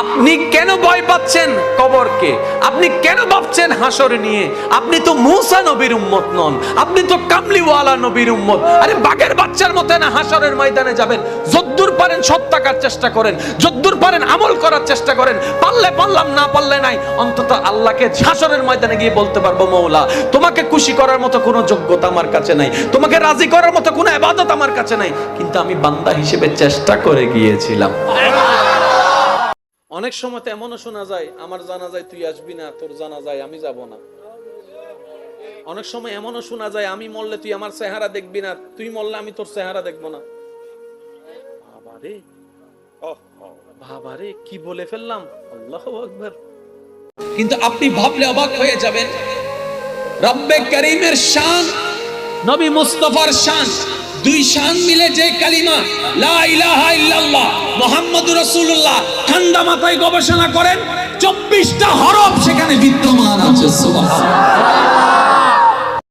আপনি কেন ভয় পাচ্ছেন কবরকে? আপনি কেন ভাবছেন হাসর নিয়ে? আপনি তো মূসা নবীর উম্মত নন, আপনি তো কামলিওয়ালা নবীর উম্মত। আরে বাঘের বাচ্চার মতো না হাসরের ময়দানে যাবেন। যদ্দূর পারেন সৎ থাকার চেষ্টা করেন, যদ্দূর পারেন আমল করার চেষ্টা করেন। পারলে পারলাম, না পারলে নাই, অন্তত আল্লাহকে হাসরের ময়দানে গিয়ে বলতে পারবো, মওলা তোমাকে খুশি করার মতো কোনো যোগ্যতা আমার কাছে নাই, তোমাকে রাজি করার মতো কোনো ইবাদত আমার কাছে নাই, কিন্তু আমি বান্দা হিসেবে চেষ্টা করে গিয়েছিলাম। অনেক সময় তো এমনও শোনা যায়, আমার জানাজায় তুই আসবি না, তোর জানাজায় আমি যাব না। অনেক সময় এমনও শোনা যায়, আমি মরলে তুই আমার চেহারা দেখবি না, তুই মরলে আমি তোর চেহারা দেখবো না। বাবারে বাবারে, কি বলে ফেললাম! আল্লাহু আকবার। কিন্তু আপনি ভাবলে অবাক হয়ে যাবেন, রব্বে করিমের শান, নবী মুস্তাফার শান, দুই শান মিলে যে কালিমা লা ইলাহা ইল্লাল্লাহ মুহাম্মাদুর রাসূলুল্লাহ, ঠান্ডা মাথায় গবেষণা করেন, 24টা হরফ সেখানে বিদ্যমান আছে। সুবহানাল্লাহ।